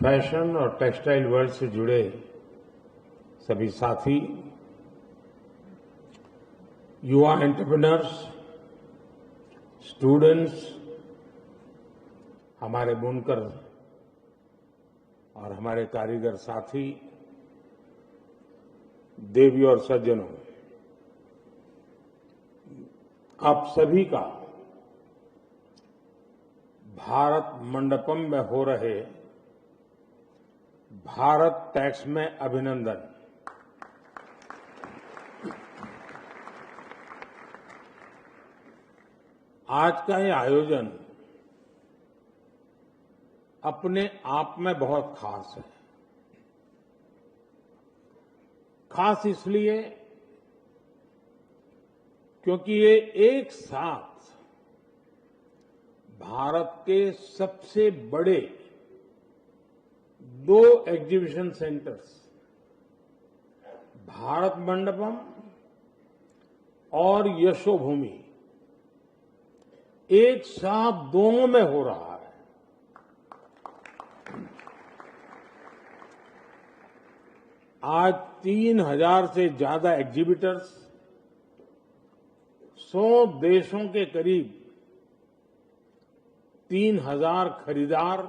Fashion और textile world से जुड़े सभी साथी, युवा एंटरप्रेन्योर्स, स्टूडेंट्स, हमारे बुनकर और हमारे कारीगर साथी, देवी और सज्जनों, आप सभी का भारत मंडपम में हो रहे भारत टैक्स में अभिनंदन। आज का ये आयोजन अपने आप में बहुत खास है। खास इसलिए क्योंकि ये एक साथ भारत के सबसे बड़े 2 एग्जीबिशन सेंटर्स, भारत मंडपम और यशोभूमि, एक साथ दोनों में हो रहा है। आज 3000 से ज्यादा एग्जीबिटर्स, 100 देशों के करीब 3000 खरीदार,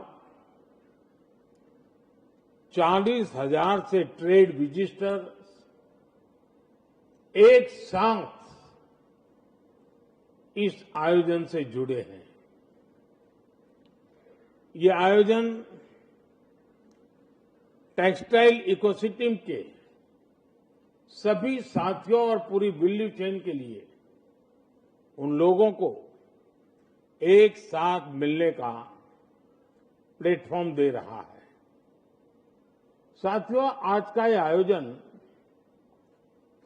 40,000 से ट्रेड विजिटर्स एक साथ इस आयोजन से जुड़े हैं। ये आयोजन टेक्सटाइल इकोसिस्टम के सभी साथियों और पूरी वैल्यू चेन के लिए उन लोगों को एक साथ मिलने का प्लेटफॉर्म दे रहा है। साथियों, आज का यह आयोजन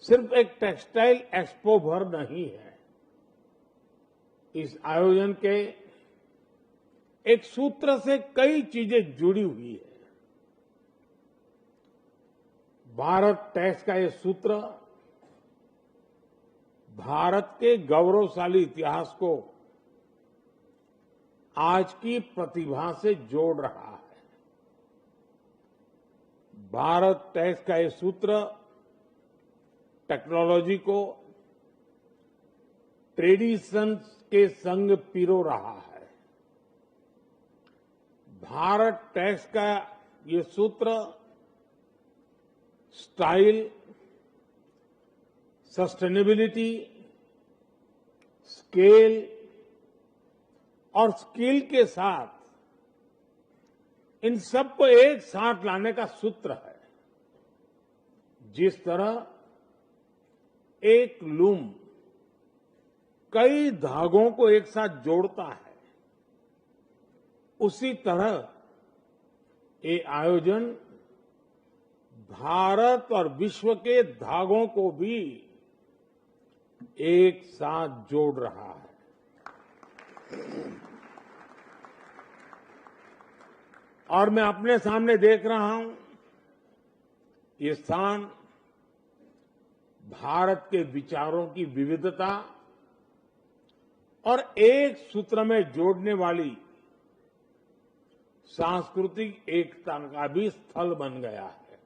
सिर्फ एक टेक्सटाइल एक्सपो भर नहीं है। इस आयोजन के एक सूत्र से कई चीजें जुड़ी हुई है। भारत टैक्स का ये सूत्र भारत के गौरवशाली इतिहास को आज की प्रतिभा से जोड़ रहा है। भारत टैक्स का ये सूत्र टेक्नोलॉजी को ट्रेडिशंस के संग पिरो रहा है। भारत टैक्स का ये सूत्र स्टाइल, सस्टेनेबिलिटी, स्केल और स्किल के साथ इन सबको एक साथ लाने का सूत्र है। जिस तरह एक लूम कई धागों को एक साथ जोड़ता है, उसी तरह ये आयोजन भारत और विश्व के धागों को भी एक साथ जोड़ रहा है। और मैं अपने सामने देख रहा हूं, ये स्थान भारत के विचारों की विविधता और एक सूत्र में जोड़ने वाली सांस्कृतिक एकता का भी स्थल बन गया है।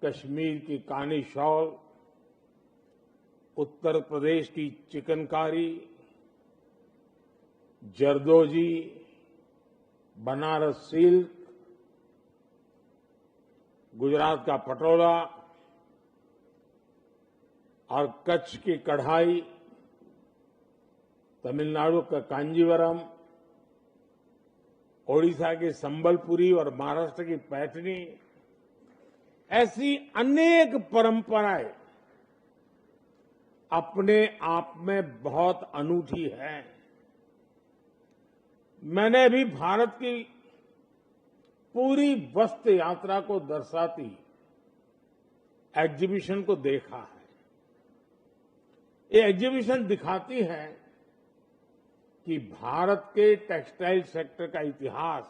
कश्मीर की कानी शॉल, उत्तर प्रदेश की चिकनकारी, जरदोजी, बनारस सिल्क, गुजरात का पटोला और कच्छ की कढ़ाई, तमिलनाडु का कांजीवरम, ओडिशा की संबलपुरी और महाराष्ट्र की पैठनी, ऐसी अनेक परंपराएं अपने आप में बहुत अनूठी है। मैंने भी भारत की पूरी वस्त्र यात्रा को दर्शाती एग्जीबिशन को देखा है। ये एग्जीबिशन दिखाती है कि भारत के टेक्सटाइल सेक्टर का इतिहास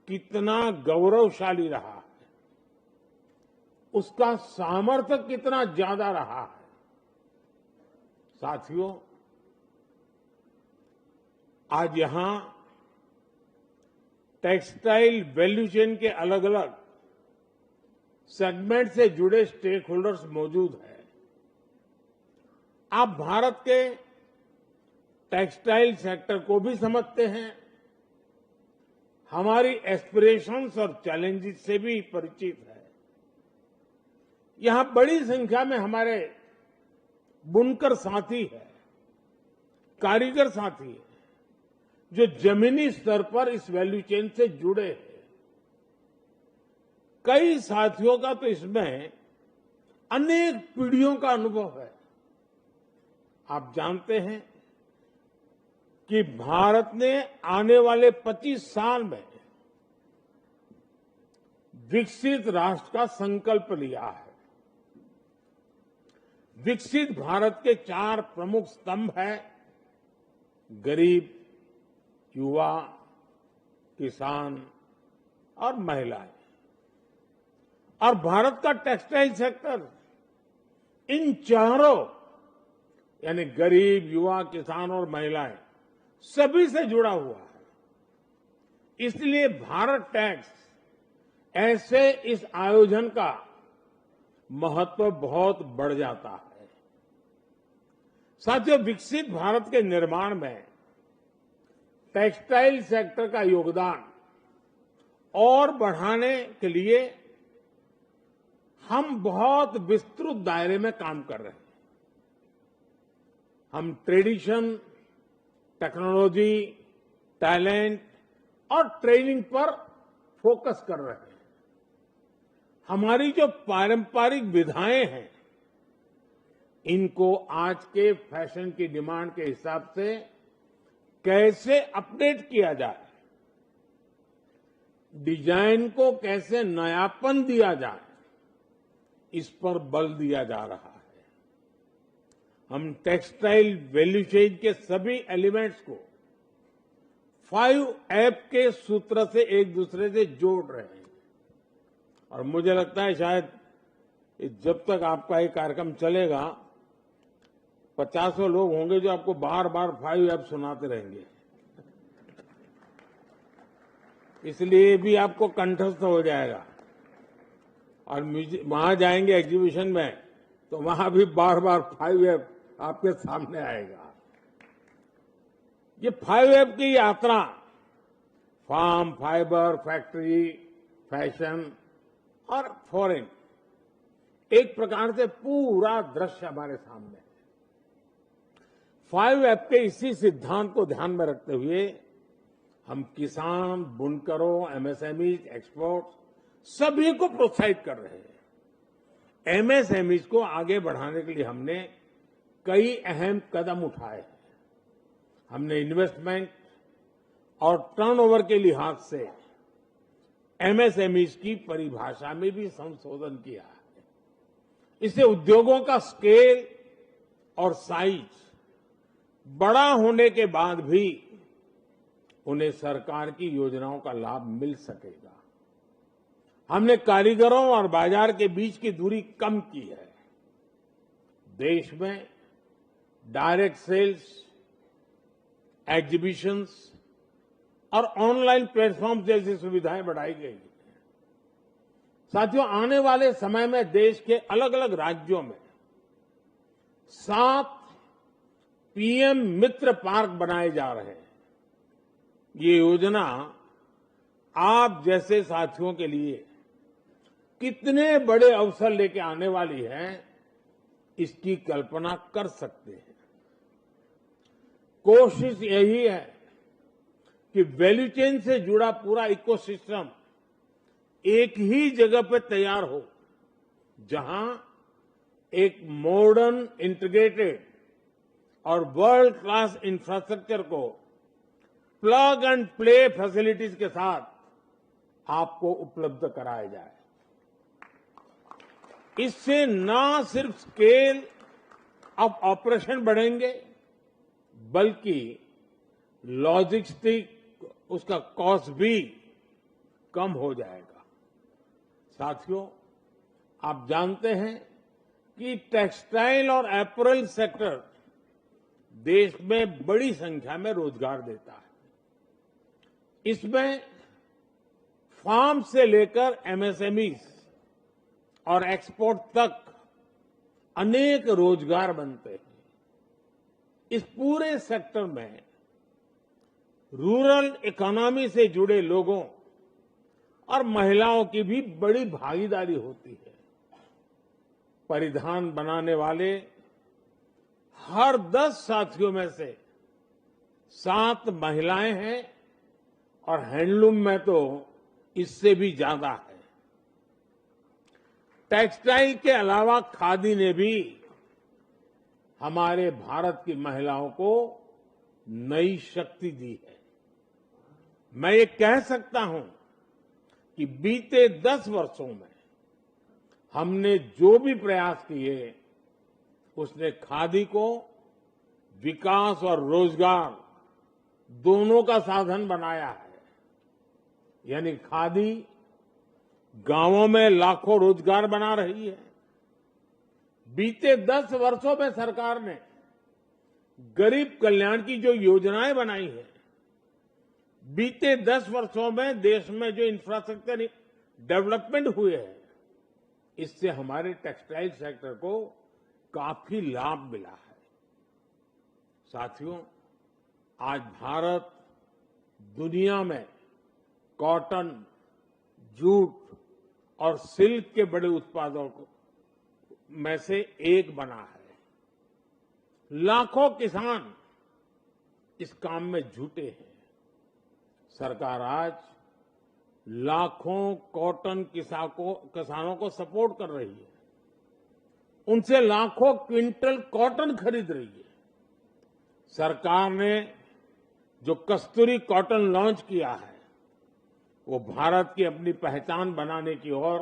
कितना गौरवशाली रहा है, उसका सामर्थ्य कितना ज्यादा रहा है। साथियों, आज यहां टेक्सटाइल वैल्यू चेन के अलग अलग सेगमेंट से जुड़े स्टेक होल्डर्स मौजूद हैं। आप भारत के टेक्सटाइल सेक्टर को भी समझते हैं, हमारी एस्पिरेशंस और चैलेंजेस से भी परिचित है। यहां बड़ी संख्या में हमारे बुनकर साथी हैं, कारीगर साथी हैं, जो जमीनी स्तर पर इस वैल्यू चेन से जुड़े हैं। कई साथियों का तो इसमें अनेक पीढ़ियों का अनुभव है। आप जानते हैं कि भारत ने आने वाले 25 साल में विकसित राष्ट्र का संकल्प लिया है। विकसित भारत के 4 प्रमुख स्तंभ हैं: गरीब, युवा, किसान और महिलाएं। और भारत का टेक्सटाइल सेक्टर इन चारों यानी गरीब, युवा, किसान और महिलाएं सभी से जुड़ा हुआ है। इसलिए भारत टैक्स ऐसे इस आयोजन का महत्व बहुत बढ़ जाता है। साथियों, विकसित भारत के निर्माण में टेक्सटाइल सेक्टर का योगदान और बढ़ाने के लिए हम बहुत विस्तृत दायरे में काम कर रहे हैं। हम ट्रेडिशन, टेक्नोलॉजी, टैलेंट और ट्रेनिंग पर फोकस कर रहे हैं। हमारी जो पारंपरिक विधाएं हैं, इनको आज के फैशन की डिमांड के हिसाब से कैसे अपडेट किया जाए, डिजाइन को कैसे नयापन दिया जाए, इस पर बल दिया जा रहा है। हम टेक्सटाइल वैल्यू चेन के सभी एलिमेंट्स को 5 के सूत्र से एक दूसरे से जोड़ रहे हैं। और मुझे लगता है शायद जब तक आपका ये कार्यक्रम चलेगा 50 लोग होंगे जो आपको बार बार 5 सुनाते रहेंगे, इसलिए भी आपको कंठस्थ हो जाएगा। और वहां जाएंगे एग्जीबिशन में तो वहां भी बार बार 5 आपके सामने आएगा। ये 5 की यात्रा फार्म, फाइबर, फैक्ट्री, फैशन और फॉरेन, एक प्रकार से पूरा दृश्य हमारे सामने है। 5 के इसी सिद्धांत को ध्यान में रखते हुए हम किसान, बुनकरों, एमएसएमई, एक्सपोर्ट सभी को प्रोत्साहित कर रहे हैं। एमएसएमई को आगे बढ़ाने के लिए हमने कई अहम कदम उठाए हैं। हमने इन्वेस्टमेंट और टर्नओवर के लिहाज से एमएसएमई की परिभाषा में भी संशोधन किया है। इससे उद्योगों का स्केल और साइज बड़ा होने के बाद भी उन्हें सरकार की योजनाओं का लाभ मिल सकेगा। हमने कारीगरों और बाजार के बीच की दूरी कम की है। देश में डायरेक्ट सेल्स, एग्जीबिशंस और ऑनलाइन प्लेटफॉर्म जैसी सुविधाएं बढ़ाई गई हैं। साथियों, आने वाले समय में देश के अलग अलग राज्यों में 7 पीएम मित्र पार्क बनाए जा रहे हैं। ये योजना आप जैसे साथियों के लिए कितने बड़े अवसर लेके आने वाली है, इसकी कल्पना कर सकते हैं। कोशिश यही है कि वैल्यू चेन से जुड़ा पूरा इकोसिस्टम एक ही जगह पर तैयार हो, जहां एक मॉडर्न, इंटीग्रेटेड और वर्ल्ड क्लास इंफ्रास्ट्रक्चर को प्लग एंड प्ले फैसिलिटीज के साथ आपको उपलब्ध कराया जाए। इससे न सिर्फ स्केल ऑफ ऑपरेशन बढ़ेंगे, बल्कि लॉजिस्टिक उसका कॉस्ट भी कम हो जाएगा। साथियों, आप जानते हैं कि टेक्सटाइल और अपैरल सेक्टर देश में बड़ी संख्या में रोजगार देता है। इसमें फार्म से लेकर एमएसएमई और एक्सपोर्ट तक अनेक रोजगार बनते हैं। इस पूरे सेक्टर में रूरल इकोनॉमी से जुड़े लोगों और महिलाओं की भी बड़ी भागीदारी होती है। परिधान बनाने वाले हर 10 साथियों में से 7 महिलाएं हैं और हैंडलूम में तो इससे भी ज्यादा है। टेक्सटाइल के अलावा खादी ने भी हमारे भारत की महिलाओं को नई शक्ति दी है। मैं ये कह सकता हूं कि बीते 10 वर्षों में हमने जो भी प्रयास किए उसने खादी को विकास और रोजगार दोनों का साधन बनाया है। यानी खादी गांवों में लाखों रोजगार बना रही है। बीते 10 वर्षों में सरकार ने गरीब कल्याण की जो योजनाएं बनाई है, बीते 10 वर्षों में देश में जो इंफ्रास्ट्रक्चर डेवलपमेंट हुए हैं, इससे हमारे टेक्सटाइल सेक्टर को काफी लाभ मिला है। साथियों, आज भारत दुनिया में कॉटन, जूट और सिल्क के बड़े उत्पादकों में से एक बना है। लाखों किसान इस काम में जुटे हैं। सरकार आज लाखों कॉटन किसानों को सपोर्ट कर रही है। उनसे लाखों क्विंटल कॉटन खरीद रही है। सरकार ने जो कस्तूरी कॉटन लॉन्च किया है, वो भारत की अपनी पहचान बनाने की ओर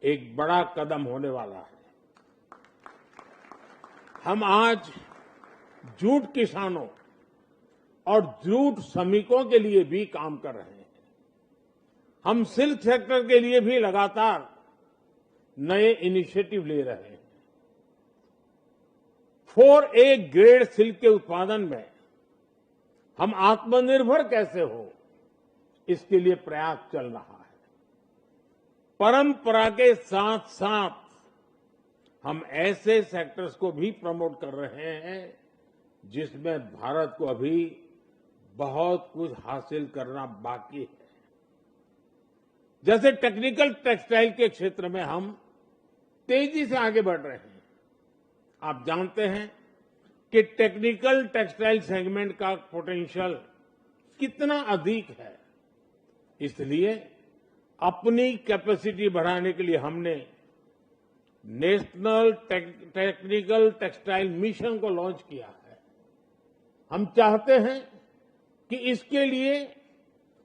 एक बड़ा कदम होने वाला है। हम आज जूट किसानों और जूट श्रमिकों के लिए भी काम कर रहे हैं। हम सिल्क सेक्टर के लिए भी लगातार नए इनिशिएटिव ले रहे हैं। 4A ग्रेड सिल्क के उत्पादन में हम आत्मनिर्भर कैसे हो, इसके लिए प्रयास चल रहा है। परंपरा के साथ साथ हम ऐसे सेक्टर्स को भी प्रमोट कर रहे हैं जिसमें भारत को अभी बहुत कुछ हासिल करना बाकी है। जैसे टेक्निकल टेक्सटाइल के क्षेत्र में हम तेजी से आगे बढ़ रहे हैं। आप जानते हैं कि टेक्निकल टेक्सटाइल सेगमेंट का पोटेंशियल कितना अधिक है। इसलिए अपनी कैपेसिटी बढ़ाने के लिए हमने नेशनल टेक्निकल टेक्सटाइल मिशन को लॉन्च किया है। हम चाहते हैं कि इसके लिए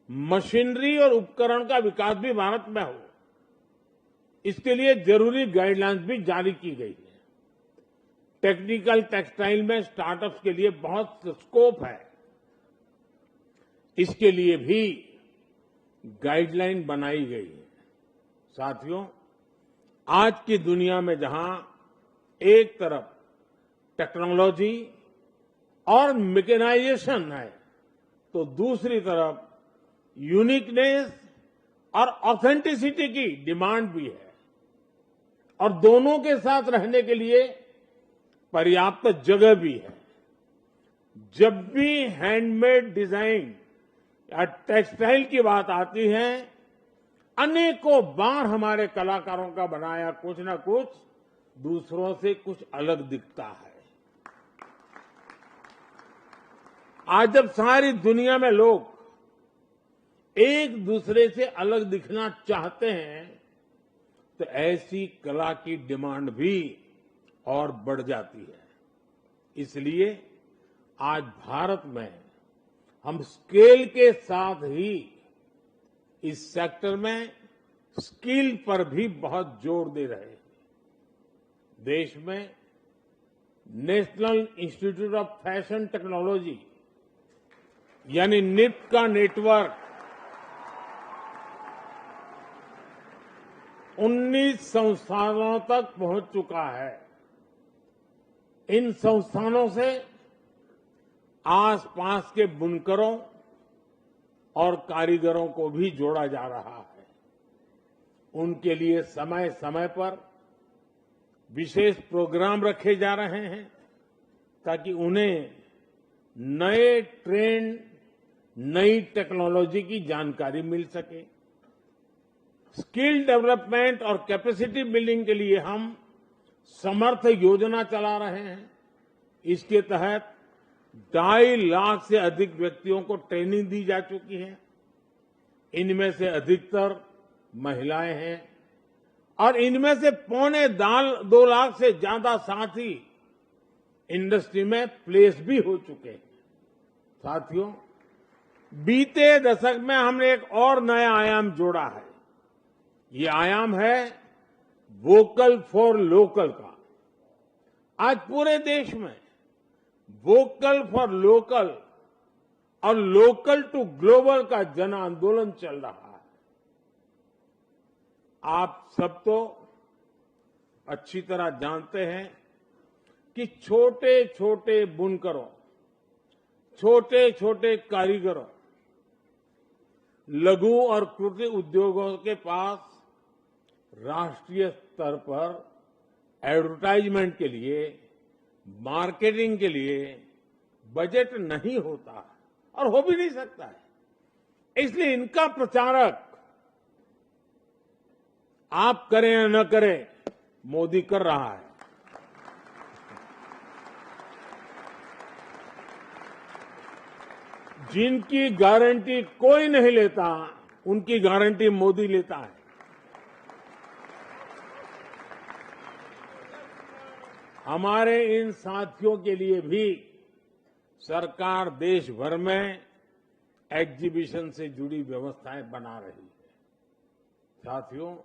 मशीनरी और उपकरण का विकास भी भारत में हो। इसके लिए जरूरी गाइडलाइंस भी जारी की गई है। टेक्निकल टेक्सटाइल में स्टार्टअप्स के लिए बहुत स्कोप है। इसके लिए भी गाइडलाइन बनाई गई है। साथियों, आज की दुनिया में जहां एक तरफ टेक्नोलॉजी और मैकेनाइजेशन है, तो दूसरी तरफ यूनिकनेस और ऑथेंटिसिटी की डिमांड भी है। और दोनों के साथ रहने के लिए पर्याप्त जगह भी है। जब भी हैंडमेड डिजाइन या टेक्सटाइल की बात आती है, अनेकों बार हमारे कलाकारों का बनाया कुछ न कुछ दूसरों से कुछ अलग दिखता है। आज जब सारी दुनिया में लोग एक दूसरे से अलग दिखना चाहते हैं, तो ऐसी कला की डिमांड भी और बढ़ जाती है। इसलिए आज भारत में हम स्केल के साथ ही इस सेक्टर में स्किल पर भी बहुत जोर दे रहे हैं। देश में national institute of fashion technology यानी निफ्ट का नेटवर्क 19 संस्थानों तक पहुंच चुका है। इन संस्थानों से आसपास के बुनकरों और कारीगरों को भी जोड़ा जा रहा है। उनके लिए समय समय पर विशेष प्रोग्राम रखे जा रहे हैं ताकि उन्हें नए ट्रेंड, नई टेक्नोलॉजी की जानकारी मिल सके। स्किल डेवलपमेंट और कैपेसिटी बिल्डिंग के लिए हम समर्थ योजना चला रहे हैं। इसके तहत 2.5 लाख से अधिक व्यक्तियों को ट्रेनिंग दी जा चुकी है। इनमें से अधिकतर महिलाएं हैं और इनमें से 2.25 लाख से ज्यादा साथी इंडस्ट्री में प्लेस भी हो चुके हैं। साथियों, बीते दशक में हमने एक और नया आयाम जोड़ा है। ये आयाम है वोकल फॉर लोकल का। आज पूरे देश में वोकल फॉर लोकल और लोकल टू ग्लोबल का जन आंदोलन चल रहा है। आप सब तो अच्छी तरह जानते हैं कि छोटे छोटे बुनकरों, छोटे छोटे कारीगरों, लघु और कुटीर उद्योगों के पास राष्ट्रीय स्तर पर एडवर्टाइजमेंट के लिए, मार्केटिंग के लिए बजट नहीं होता और हो भी नहीं सकता है। इसलिए इनका प्रचारक आप करें या न करें, मोदी कर रहा है। जिनकी गारंटी कोई नहीं लेता, उनकी गारंटी मोदी लेता है। हमारे इन साथियों के लिए भी सरकार देश भर में एग्जीबिशन से जुड़ी व्यवस्थाएं बना रही है। साथियों,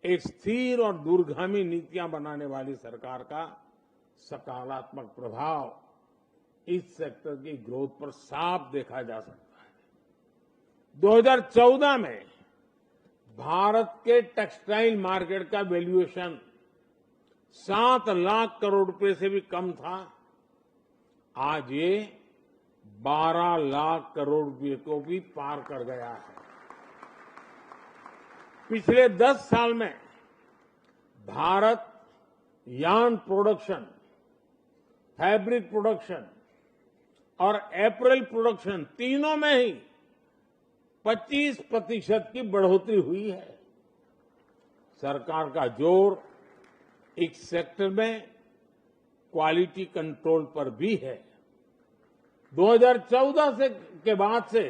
एक स्थिर और दूरगामी नीतियां बनाने वाली सरकार का सकारात्मक प्रभाव इस सेक्टर की ग्रोथ पर साफ देखा जा सकता है। 2014 में भारत के टेक्सटाइल मार्केट का वैल्यूएशन 7 लाख करोड़ रुपए से भी कम था। आज ये 12 लाख करोड़ रुपए को भी पार कर गया है। पिछले 10 साल में Bharat yarn production, fabric production और एपरल प्रोडक्शन तीनों में ही 25% की बढ़ोतरी हुई है। सरकार का जोर इस सेक्टर में क्वालिटी कंट्रोल पर भी है। 2014 के बाद से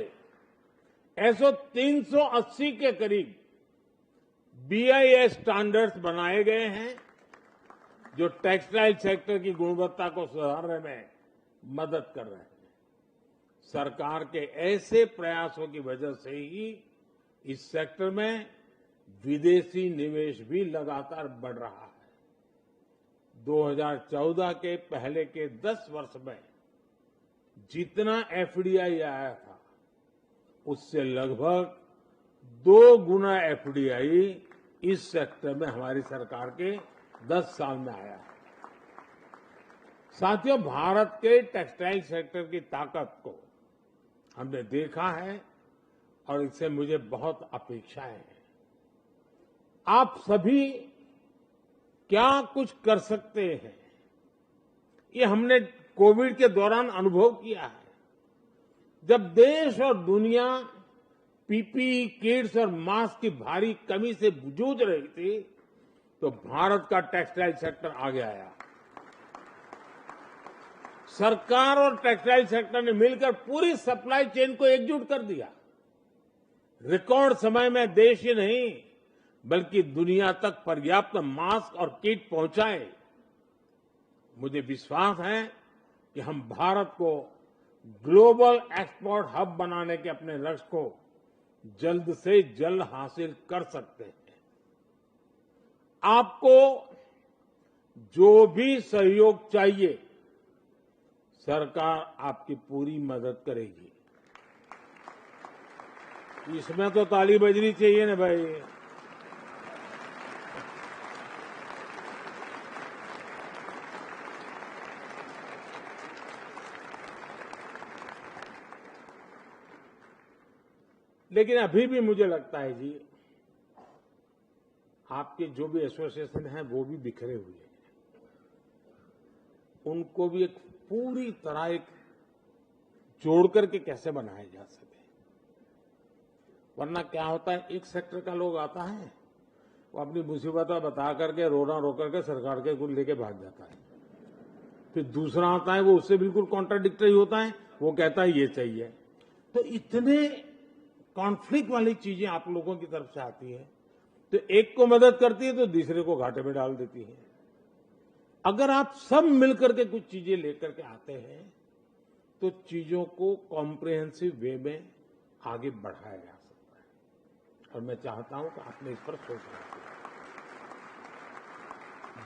ऐसो 380 के करीब BIS स्टैंडर्ड्स बनाए गए हैं, जो टेक्सटाइल सेक्टर की गुणवत्ता को सुधारने में मदद कर रहे हैं। सरकार के ऐसे प्रयासों की वजह से ही इस सेक्टर में विदेशी निवेश भी लगातार बढ़ रहा है। 2014 के पहले के 10 वर्ष में जितना FDI आया था, उससे लगभग 2 गुना FDI इस सेक्टर में हमारी सरकार के 10 साल में आया है। साथियों, भारत के टेक्सटाइल सेक्टर की ताकत को हमने देखा है और इससे मुझे बहुत अपेक्षाएं हैं। आप सभी क्या कुछ कर सकते हैं, ये हमने कोविड के दौरान अनुभव किया है। जब देश और दुनिया PPE किट्स और मास्क की भारी कमी से जूझ रही थी, तो भारत का टेक्सटाइल सेक्टर आगे आया। सरकार और टेक्सटाइल सेक्टर ने मिलकर पूरी सप्लाई चेन को एकजुट कर दिया। रिकॉर्ड समय में देश ही नहीं बल्कि दुनिया तक पर्याप्त मास्क और किट पहुंचाए। मुझे विश्वास है कि हम भारत को ग्लोबल एक्सपोर्ट हब बनाने के अपने लक्ष्य को जल्द से जल्द हासिल कर सकते हैं। आपको जो भी सहयोग चाहिए, सरकार आपकी पूरी मदद करेगी। इसमें तो ताली बजनी चाहिए ना भाई। लेकिन अभी भी मुझे लगता है जी, आपके जो भी एसोसिएशन हैं वो भी बिखरे हुए हैं, उनको भी एक पूरी तरह एक जोड़ करके कैसे बनाया जा सके। वरना क्या होता है, एक सेक्टर का लोग आता है, वो अपनी मुसीबत बता करके रोना रो करके सरकार के कुल लेके भाग जाता है। फिर दूसरा आता है, वो उससे बिल्कुल कॉन्ट्राडिक्टरी होता है, वो कहता है ये चाहिए। तो इतने कॉन्फ्लिक्ट वाली चीजें आप लोगों की तरफ से आती है, तो एक को मदद करती है तो दूसरे को घाटे में डाल देती है। अगर आप सब मिलकर के कुछ चीजें लेकर के आते हैं तो चीजों को कॉम्प्रिहेंसिव वे में आगे बढ़ाया जा सकता है, और मैं चाहता हूं कि आपने इस पर सोचना चाहिए।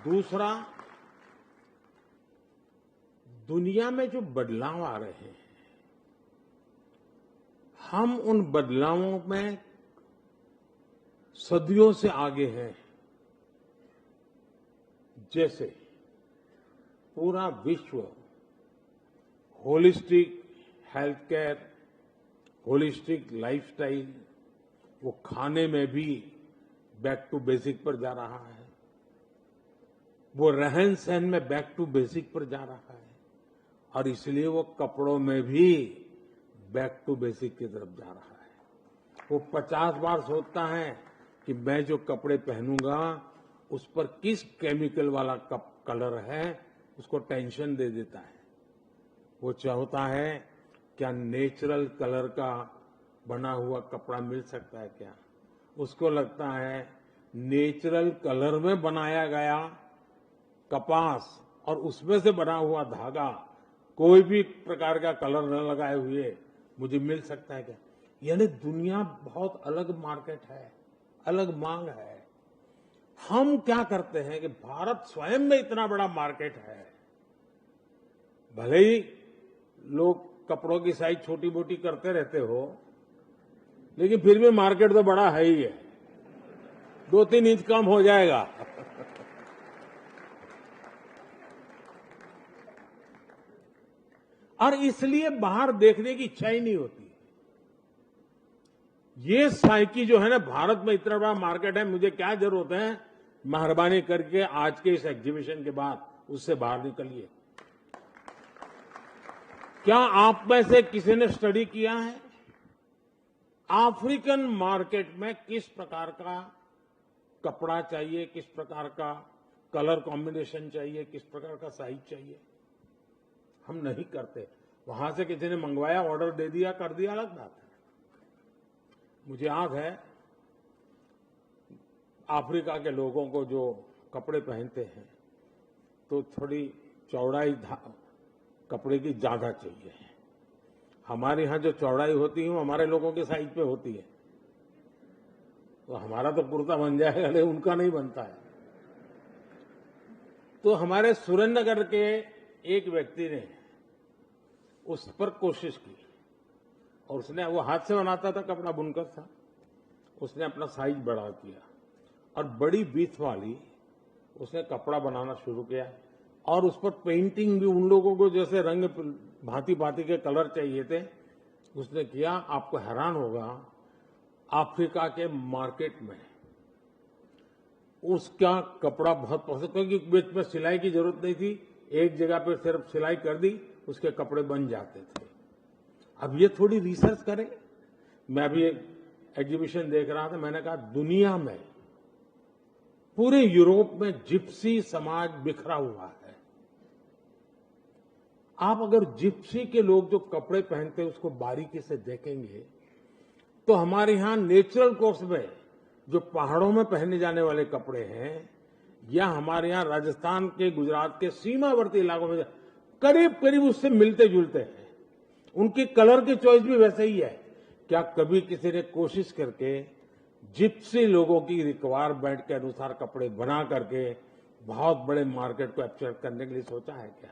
दूसरा, दुनिया में जो बदलाव आ रहे हैं, हम उन बदलावों में सदियों से आगे हैं। जैसे पूरा विश्व holistic health care, holistic lifestyle, वो खाने में भी बैक टू बेसिक पर जा रहा है, वो रहन सहन में बैक टू बेसिक पर जा रहा है, और इसलिए वो कपड़ों में भी बैक टू बेसिक की तरफ जा रहा है। वो 50 बार सोचता है कि मैं जो कपड़े पहनूंगा उस पर किस केमिकल वाला कलर है, उसको टेंशन दे देता है। वो चाहता है क्या नेचुरल कलर का बना हुआ कपड़ा मिल सकता है क्या। उसको लगता है नेचुरल कलर में बनाया गया कपास और उसमें से बना हुआ धागा, कोई भी प्रकार का कलर न लगाए हुए मुझे मिल सकता है क्या। यानी दुनिया बहुत अलग मार्केट है, अलग मांग है। हम क्या करते हैं कि भारत स्वयं में इतना बड़ा मार्केट है, भले ही लोग कपड़ों की साइज छोटी मोटी करते रहते हो, लेकिन फिर भी मार्केट तो बड़ा है ही है, 2-3 इंच कम हो जाएगा। और इसलिए बाहर देखने की इच्छा ही नहीं होती। ये साइकी जो है ना, भारत में इतना बड़ा मार्केट है, मुझे क्या जरूरत है, मेहरबानी करके आज के इस एग्जीबिशन के बाद उससे बाहर निकलिए। क्या आप में से किसी ने स्टडी किया है अफ्रीकन मार्केट में किस प्रकार का कपड़ा चाहिए, किस प्रकार का कलर कॉम्बिनेशन चाहिए, किस प्रकार का साइज चाहिए? हम नहीं करते। वहां से किसी ने मंगवाया, ऑर्डर दे दिया, कर दिया, अलग बात है। मुझे याद है अफ्रीका के लोगों को जो कपड़े पहनते हैं तो थोड़ी चौड़ाई कपड़े की ज्यादा चाहिए। हमारे यहां जो चौड़ाई होती है वो हमारे लोगों के साइज पे होती है, तो हमारा तो कुर्ता बन जाएगा, लेकिन उनका नहीं बनता है। तो हमारे सुरेंद्रनगर के एक व्यक्ति ने उस पर कोशिश की और उसने, वो हाथ से बनाता था, कपड़ा बुनकर था, उसने अपना साइज बढ़ा दिया और बड़ी बीथ वाली उसने कपड़ा बनाना शुरू किया। और उस पर पेंटिंग भी उन लोगों को जैसे रंग भांति भांति के कलर चाहिए थे उसने किया। आपको हैरान होगा, अफ्रीका के मार्केट में उसका कपड़ा बहुत पसंद, क्योंकि बीच में सिलाई की जरूरत नहीं थी, एक जगह पर सिर्फ सिलाई कर दी, उसके कपड़े बन जाते थे। अब ये थोड़ी रिसर्च करें। मैं अभी एक एग्जीबिशन देख रहा था, मैंने कहा दुनिया में पूरे यूरोप में जिप्सी समाज बिखरा हुआ है। आप अगर जिप्सी के लोग जो कपड़े पहनते हैं उसको बारीकी से देखेंगे तो हमारे यहां नेचुरल कोर्स में जो पहाड़ों में पहने जाने वाले कपड़े हैं या हमारे यहां राजस्थान के, गुजरात के सीमावर्ती इलाकों में करीब करीब उससे मिलते जुलते हैं। उनकी कलर की चॉइस भी वैसे ही है। क्या कभी किसी ने कोशिश करके जिप्सी लोगों की रिक्वायरमेंट के अनुसार कपड़े बना करके बहुत बड़े मार्केट को कैप्चर करने के लिए सोचा है क्या?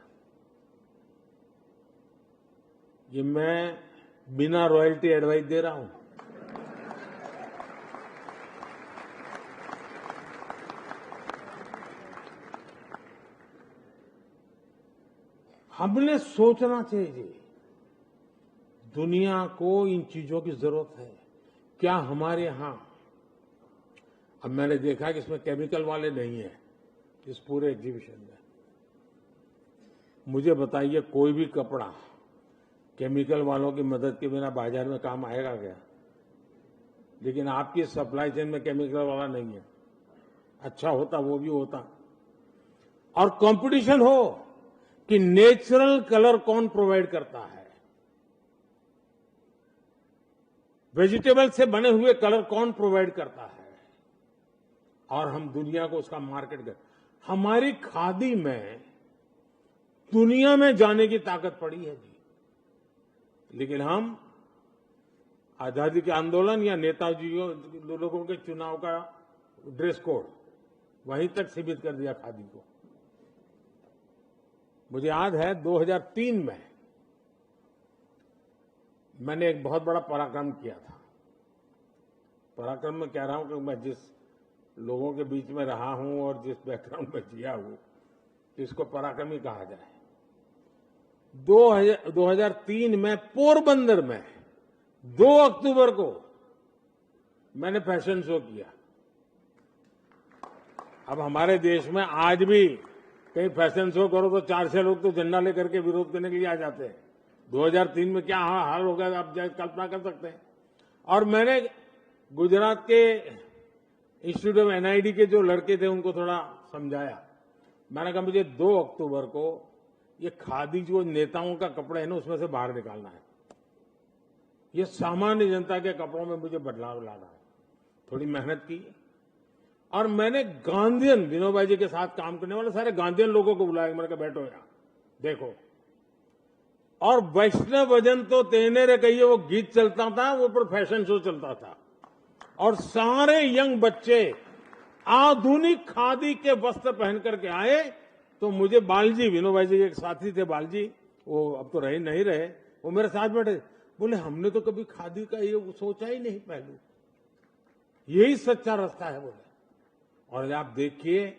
ये मैं बिना रॉयल्टी एडवाइस दे रहा हूं। हमने सोचना चाहिए, दुनिया को इन चीजों की जरूरत है। क्या हमारे यहां अब मैंने देखा कि इसमें केमिकल वाले नहीं है इस पूरे एग्जीबिशन में। मुझे बताइए, कोई भी कपड़ा केमिकल वालों की मदद के बिना बाजार में काम आएगा क्या? लेकिन आपकी सप्लाई चेन में केमिकल वाला नहीं है। अच्छा होता वो भी होता, और कंपटीशन हो कि नेचुरल कलर कौन प्रोवाइड करता है, वेजिटेबल से बने हुए कलर कौन प्रोवाइड करता है, और हम दुनिया को उसका मार्केट कर। हमारी खादी में दुनिया में जाने की ताकत पड़ी है जी। लेकिन हम आजादी के आंदोलन या नेताजी लोगों के चुनाव का ड्रेस कोड वहीं तक सीमित कर दिया खादी को। मुझे याद है 2003 में मैंने एक बहुत बड़ा पराक्रम किया था। पराक्रम में कह रहा हूं कि मैं जिस लोगों के बीच में रहा हूं और जिस बैकग्राउंड में जिया हूं, इसको पराक्रमी कहा जाए। 2003 में पोरबंदर में 2 अक्टूबर को मैंने फैशन शो किया। अब हमारे देश में आज भी कहीं फैशन शो करो तो 400 लोग तो झंडा लेकर के विरोध करने के लिए आ जाते हैं। 2003 में क्या हाल हो गया आप कल्पना कर सकते हैं। और मैंने गुजरात के इंस्टीट्यूट ऑफ एनआईडी के जो लड़के थे उनको थोड़ा समझाया। मैंने कहा मुझे 2 अक्टूबर को ये खादी जो नेताओं का कपड़ा है ना उसमें से बाहर निकालना है। ये सामान्य जनता के कपड़ों में मुझे बदलाव लाना है। थोड़ी मेहनत की और मैंने गांधीयन विनोबा जी के साथ काम करने वाले सारे गांधीयन लोगों को बुलाया। मैंने कहा बैठो यहाँ देखो। और वैष्णव भजन तो तेने रे कहिए वो गीत चलता था, वो पर फैशन शो चलता था और सारे यंग बच्चे आधुनिक खादी के वस्त्र पहन करके आए। तो मुझे बालजी, विनोबा जी के एक साथी थे बालजी, वो अब तो रहे नहीं रहे, वो मेरे साथ बैठे, बोले हमने तो कभी खादी का ये सोचा ही नहीं पहलू, यही सच्चा रास्ता है बोले। और आप देखिए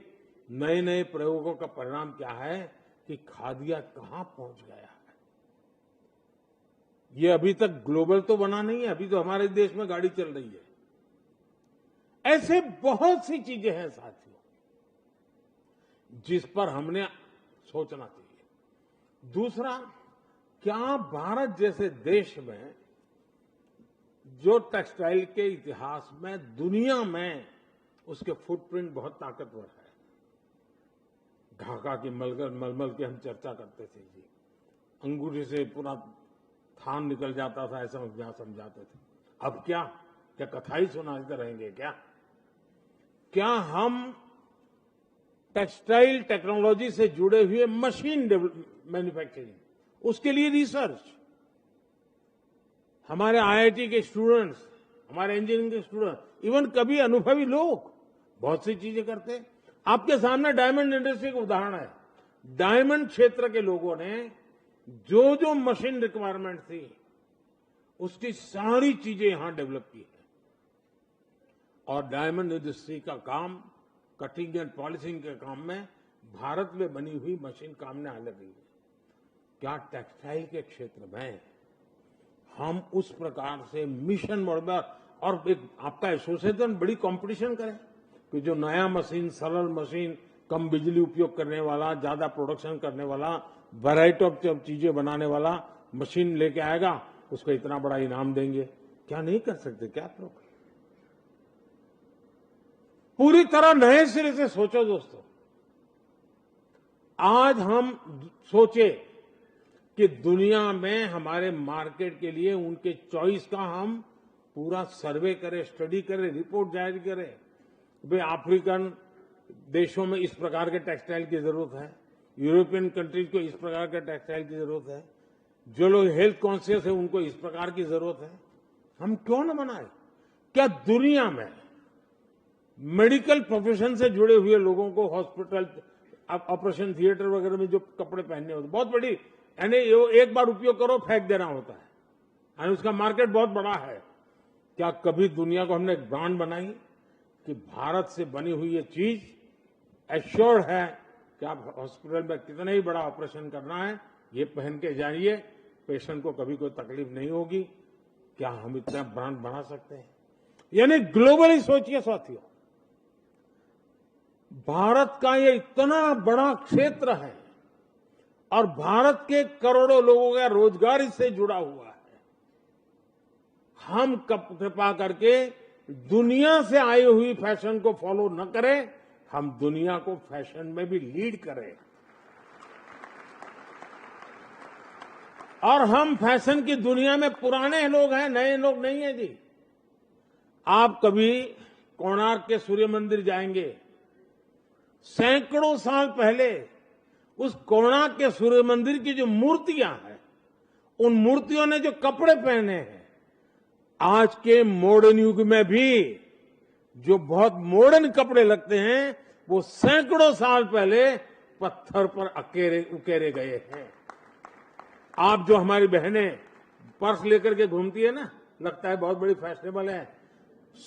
नए नए प्रयोगों का परिणाम क्या है कि खादिया कहां पहुंच गया है। ये अभी तक ग्लोबल तो बना नहीं है, अभी तो हमारे देश में गाड़ी चल रही है। ऐसे बहुत सी चीजें हैं साथियों जिस पर हमने सोचना चाहिए। दूसरा, क्या भारत जैसे देश में जो टेक्सटाइल के इतिहास में दुनिया में उसके फुटप्रिंट बहुत ताकतवर है। ढाका की मलमल की हम चर्चा करते थे जी, अंगूठे से पूरा थान निकल जाता था, ऐसा समझाते थे। अब क्या कथा ही सुनाते रहेंगे क्या हम टेक्सटाइल टेक्नोलॉजी से जुड़े हुए मशीन मैन्युफैक्चरिंग, उसके लिए रिसर्च, हमारे आईआईटी के स्टूडेंट्स, हमारे इंजीनियरिंग के स्टूडेंट, इवन कभी अनुभवी लोग बहुत सी चीजें करते हैं। आपके सामने डायमंड इंडस्ट्री का उदाहरण है। डायमंड क्षेत्र के लोगों ने जो जो मशीन रिक्वायरमेंट थी उसकी सारी चीजें यहां डेवलप की है। और डायमंड इंडस्ट्री का काम, कटिंग एंड पॉलिशिंग के काम में भारत में बनी हुई मशीन काम में आने लगी है। क्या टेक्सटाइल के क्षेत्र में हम उस प्रकार से मिशन मोड में और एक आपका एसोसिएशन बड़ी कंपटीशन करें कि जो नया मशीन, सरल मशीन, कम बिजली उपयोग करने वाला, ज्यादा प्रोडक्शन करने वाला, वैरायटी ऑफ चीजें बनाने वाला मशीन लेके आएगा, उसको इतना बड़ा इनाम देंगे। क्या नहीं कर सकते क्या आप लोग? पूरी तरह नए सिरे से सोचो दोस्तों। आज हम सोचे कि दुनिया में हमारे मार्केट के लिए उनके चॉइस का हम पूरा सर्वे करें, स्टडी करें, रिपोर्ट जारी करें। भाई अफ्रीकन देशों में इस प्रकार के टेक्सटाइल की जरूरत है, यूरोपियन कंट्रीज को इस प्रकार के टेक्सटाइल की जरूरत है, जो लोग हेल्थ कॉन्शियस है उनको इस प्रकार की जरूरत है। हम क्यों न बनाए? क्या दुनिया में मेडिकल प्रोफेशन से जुड़े हुए लोगों को हॉस्पिटल, ऑपरेशन थिएटर वगैरह में जो कपड़े पहनने होते, बहुत बड़ी, यानी एक बार उपयोग करो फेंक देना होता है, यानी उसका मार्केट बहुत बड़ा है। क्या कभी दुनिया को हमने एक ब्रांड बनाई कि भारत से बनी हुई ये चीज एश्योर्ड है कि आप हॉस्पिटल में कितना ही बड़ा ऑपरेशन करना है, ये पहन के जाइए, पेशेंट को कभी कोई तकलीफ नहीं होगी। क्या हम इतना ब्रांड बना सकते हैं? यानी ग्लोबली सोचिए साथियों। भारत का ये इतना बड़ा क्षेत्र है और भारत के करोड़ों लोगों का रोजगार इससे जुड़ा हुआ है। हम कृपा करके दुनिया से आई हुई फैशन को फॉलो न करें, हम दुनिया को फैशन में भी लीड करें। और हम फैशन की दुनिया में पुराने लोग हैं, नए लोग नहीं हैं जी। आप कभी कोणार्क के सूर्य मंदिर जाएंगे, सैकड़ों साल पहले उस कोणार्क के सूर्य मंदिर की जो मूर्तियां हैं, उन मूर्तियों ने जो कपड़े पहने हैं, आज के मॉडर्न युग में भी जो बहुत मॉडर्न कपड़े लगते हैं, वो सैकड़ों साल पहले पत्थर पर उकेरे गए हैं। आप जो हमारी बहनें पर्स लेकर के घूमती है ना, लगता है बहुत बड़ी फैशनेबल है।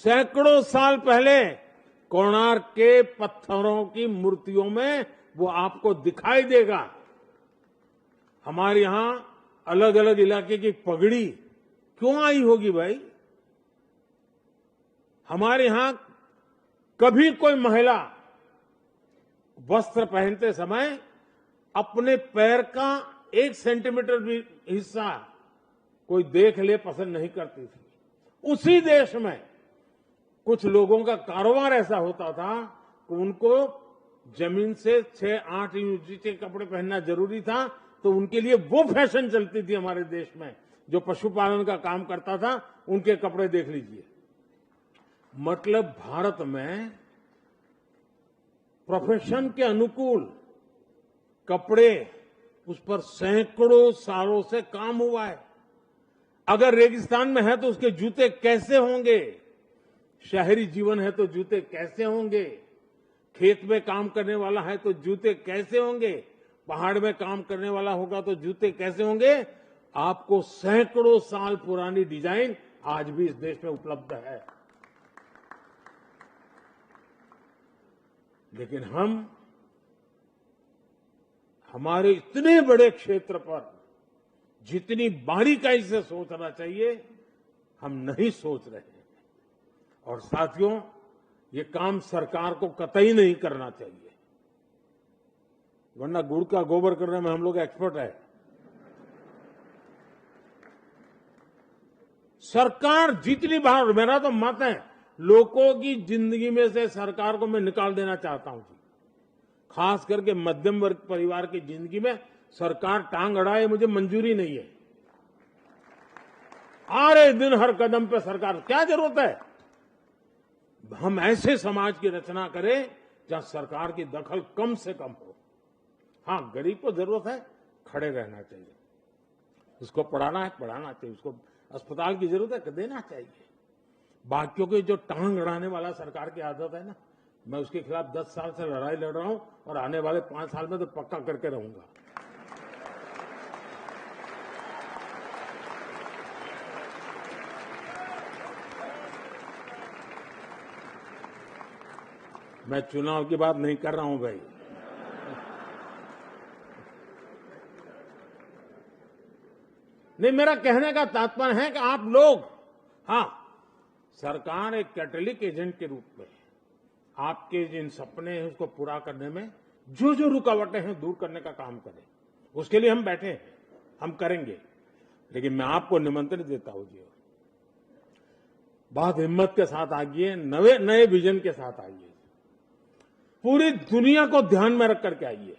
सैकड़ों साल पहले कोणार्क के पत्थरों की मूर्तियों में वो आपको दिखाई देगा। हमारे यहां अलग अलग इलाके की पगड़ी क्यों आई होगी भाई? हमारे यहां कभी कोई महिला वस्त्र पहनते समय अपने पैर का 1 सेंटीमीटर भी हिस्सा कोई देख ले पसंद नहीं करती थी। उसी देश में कुछ लोगों का कारोबार ऐसा होता था कि उनको जमीन से 6-8 इंच नीचे कपड़े पहनना जरूरी था, तो उनके लिए वो फैशन चलती थी हमारे देश में। जो पशुपालन का काम करता था, उनके कपड़े देख लीजिए। मतलब भारत में प्रोफेशन के अनुकूल कपड़े, उस पर सैकड़ों सालों से काम हुआ है। अगर रेगिस्तान में है तो उसके जूते कैसे होंगे? शहरी जीवन है तो जूते कैसे होंगे? खेत में काम करने वाला है तो जूते कैसे होंगे? पहाड़ में काम करने वाला होगा तो जूते कैसे होंगे? आपको सैकड़ों साल पुरानी डिजाइन आज भी इस देश में उपलब्ध है। लेकिन हम हमारे इतने बड़े क्षेत्र पर जितनी बारीकाई से सोचना चाहिए, हम नहीं सोच रहे हैं। और साथियों, ये काम सरकार को कतई नहीं करना चाहिए, वरना गुड़ का गोबर करने में हम लोग एक्सपर्ट है। सरकार जितनी बार, मेरा तो मत है, लोगों की जिंदगी में से सरकार को मैं निकाल देना चाहता हूं जी। खास करके मध्यम वर्ग परिवार की जिंदगी में सरकार टांग अड़ाए, मुझे मंजूरी नहीं है। आरे दिन हर कदम पे सरकार, क्या जरूरत है? हम ऐसे समाज की रचना करें जहां सरकार की दखल कम से कम हो। हां, गरीब को जरूरत है, खड़े रहना चाहिए, उसको पढ़ाना है पढ़ाना चाहिए, उसको अस्पताल की जरूरत है देना चाहिए। बाकियों की जो टांग अड़ाने वाला सरकार की आदत है ना, मैं उसके खिलाफ 10 साल से लड़ाई लड़ रहा हूं और आने वाले 5 साल में तो पक्का करके रहूंगा। मैं चुनाव की बात नहीं कर रहा हूं भाई। नहीं, मेरा कहने का तात्पर्य है कि आप लोग, हां, सरकार एक कैटलिक एजेंट के रूप में आपके जिन सपने हैं उसको पूरा करने में जो जो रुकावटें हैं दूर करने का काम करें। उसके लिए हम बैठे हैं, हम करेंगे। लेकिन मैं आपको निमंत्रण देता हूं जी, बहुत हिम्मत के साथ आइए, नए विजन के साथ आइए, पूरी दुनिया को ध्यान में रख करके आइए।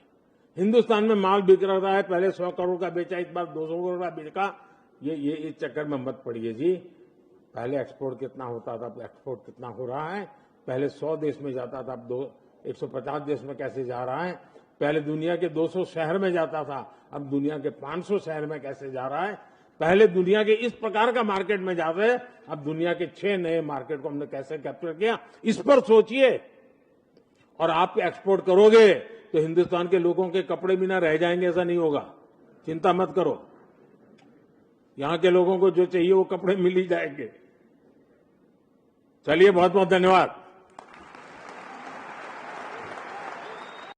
हिंदुस्तान में माल बिक रहा है, पहले 100 करोड़ का बेचा, इस बार 200 करोड़ का बिका। ये इस चक्कर में मत पड़िए जी। पहले एक्सपोर्ट कितना होता था, अब एक्सपोर्ट कितना हो रहा है। पहले 100 देश में जाता था, अब 150 देश में कैसे जा रहा है। पहले दुनिया के 200 शहर में जाता था, अब दुनिया के 500 शहर में कैसे जा रहा है। पहले दुनिया के इस प्रकार का मार्केट में जाते, अब दुनिया के 6 नए मार्केट को हमने कैसे कैप्चर किया, इस पर सोचिए। और आप एक्सपोर्ट करोगे तो हिंदुस्तान के लोगों के कपड़े भी ना रह जाएंगे, ऐसा नहीं होगा, चिंता मत करो। यहां के लोगों को जो चाहिए वो कपड़े मिल ही जाएंगे। चलिए, बहुत बहुत धन्यवाद।